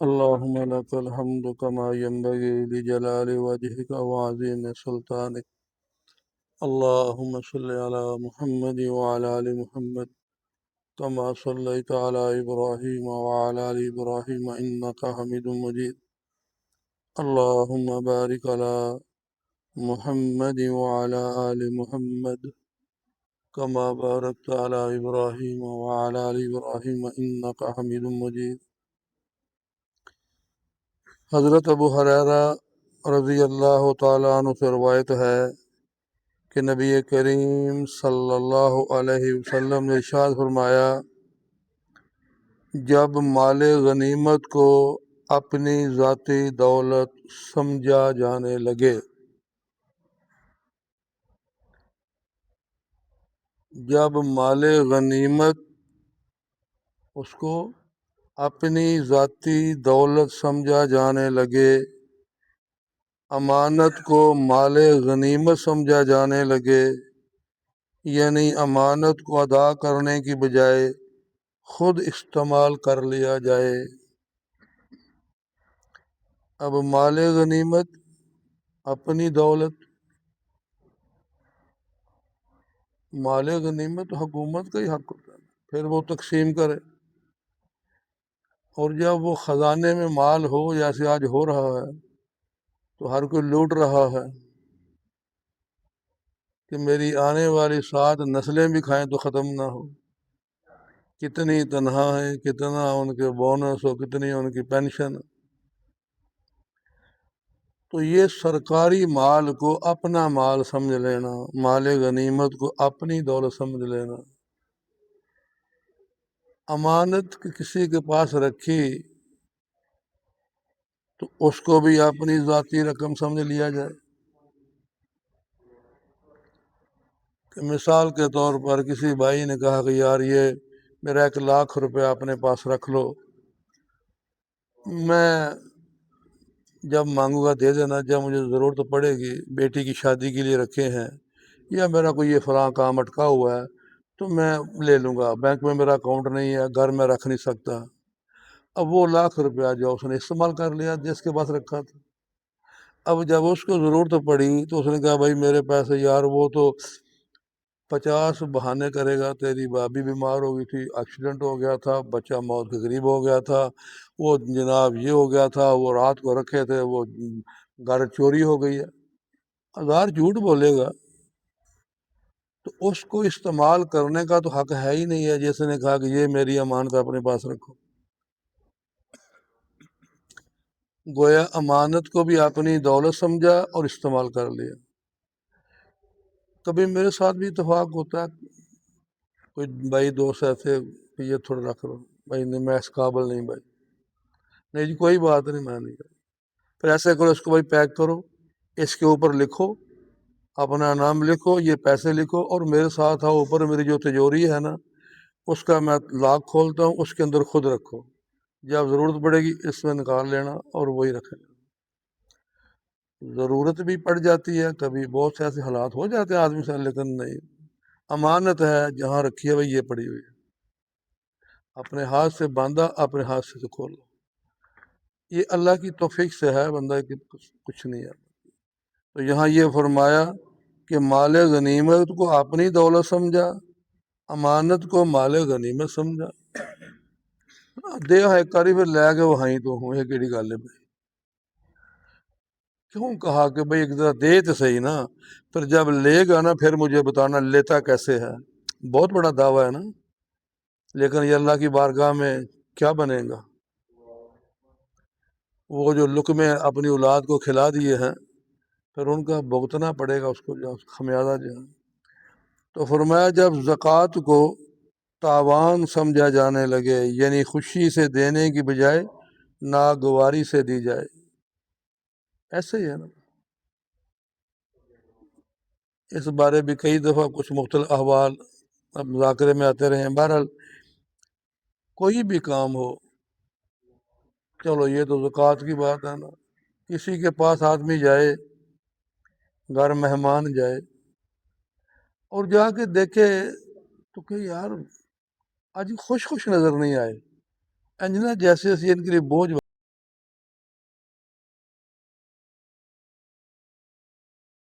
اللهم لك الحمد كما ينبغي لجلال وجهك وعظيم سلطانك. اللهم صل على محمد وعلى آل محمد كما صليت على إبراهيم وعلى آل إبراهيم إنك حميد مجيد. اللهم بارك على محمد وعلى آل محمد كما باركت على إبراهيم وعلى آل إبراهيم إنك حميد مجيد. حضرت ابو ہریرہ رضی اللہ تعالیٰ عنہ سے روایت ہے کہ نبی کریم صلی اللہ علیہ وسلم نے ارشاد فرمایا، جب مال غنیمت کو اپنی ذاتی دولت سمجھا جانے لگے، جب مال غنیمت اس کو اپنی ذاتی دولت سمجھا جانے لگے، امانت کو مال غنیمت سمجھا جانے لگے، یعنی امانت کو ادا کرنے کی بجائے خود استعمال کر لیا جائے۔ اب مال غنیمت اپنی دولت، مال غنیمت حکومت کا ہی حق ہوتا ہے، پھر وہ تقسیم کرے، اور جب وہ خزانے میں مال ہو جیسے آج ہو رہا ہے تو ہر کوئی لوٹ رہا ہے کہ میری آنے والی 7 نسلیں بھی کھائیں تو ختم نہ ہو، کتنی تنہا ہیں، کتنا ان کے بونس ہو، کتنی ان کی پینشن۔ تو یہ سرکاری مال کو اپنا مال سمجھ لینا، مال غنیمت کو اپنی دولت سمجھ لینا، امانت کسی کے پاس رکھی تو اس کو بھی اپنی ذاتی رقم سمجھ لیا جائے۔ کہ مثال کے طور پر کسی بھائی نے کہا کہ یار یہ میرا 1,00,000 روپے اپنے پاس رکھ لو، میں جب مانگوں گا دے دینا، جب مجھے ضرورت پڑے گی، بیٹی کی شادی کے لیے رکھے ہیں، یا میرا کوئی یہ فلاں کام اٹکا ہوا ہے تو میں لے لوں گا، بینک میں میرا اکاؤنٹ نہیں ہے، گھر میں رکھ نہیں سکتا۔ اب وہ 1,00,000 روپیہ جو اس نے استعمال کر لیا جس کے پاس رکھا تھا، اب جب اس کو ضرورت پڑی تو اس نے کہا بھائی میرے پیسے، یار وہ تو 50 بہانے کرے گا، تیری بھابھی بیمار ہو گئی تھی، ایکسیڈنٹ ہو گیا تھا، بچہ موت کے قریب ہو گیا تھا، وہ جناب یہ ہو گیا تھا، وہ رات کو رکھے تھے، وہ گھر چوری ہو گئی ہے، 1000 جھوٹ بولے گا تو اس کو استعمال کرنے کا تو حق ہے ہی نہیں ہے، جیسے نے کہا کہ یہ میری امانت اپنے پاس رکھو۔ گویا امانت کو بھی اپنی دولت سمجھا اور استعمال کر لیا۔ کبھی میرے ساتھ بھی اتفاق ہوتا ہے، کوئی بھائی دوست ایسے کہ یہ تھوڑا رکھ لو، بھائی نہیں میں اس قابل نہیں، بھائی نہیں جی کوئی بات نہیں، میں نہیں کرتا، پھر ایسے کرو اس کو بھائی پیک کرو، اس کے اوپر لکھو، اپنا نام لکھو، یہ پیسے لکھو، اور میرے ساتھ آؤ، اوپر میری جو تجوری ہے نا اس کا میں لاک کھولتا ہوں، اس کے اندر خود رکھو، جب ضرورت پڑے گی اس میں نکال لینا اور وہی رکھے۔ ضرورت بھی پڑ جاتی ہے، کبھی بہت سے ایسے حالات ہو جاتے ہیں آدمی سے، لیکن نہیں، امانت ہے جہاں رکھی ہے بھائی یہ پڑی ہوئی ہے، اپنے ہاتھ سے باندھا، اپنے ہاتھ سے کھولو، یہ اللہ کی توفیق سے ہے، بندہ کی کچھ نہیں ہے۔ تو یہاں یہ فرمایا کہ مال غنیمت کو اپنی دولت سمجھا، امانت کو مال غنیمت سمجھا، دے ہے کری پھر لے کے وہیں تو ہوں، یہ کیڑی گل ہے بھائی؟ کیوں کہا کہ بھائی ایک ذرا دے تو صحیح نا، پھر جب لے گا نا پھر مجھے بتانا لیتا کیسے ہے۔ بہت بڑا دعویٰ ہے نا، لیکن یہ اللہ کی بارگاہ میں کیا بنے گا؟ وہ جو لقمے اپنی اولاد کو کھلا دیے ہیں پھر ان کا بھگتنا پڑے گا، اس کو جو خمیازہ جو ہے۔ تو فرمایا جب زکوٰۃ کو تاوان سمجھا جانے لگے، یعنی خوشی سے دینے کی بجائے ناگواری سے دی جائے، ایسے ہی ہے نا۔ اس بارے بھی کئی دفعہ کچھ مختلف احوال اب مذاکرے میں آتے رہے ہیں۔ بہرحال کوئی بھی کام ہو، چلو یہ تو زکوٰۃ کی بات ہے نا، کسی کے پاس آدمی جائے، گھر مہمان جائے اور جا کے دیکھے تو کہ یار آج خوش نظر نہیں آئے، انجنا جیسے ان کے لیے بوجھ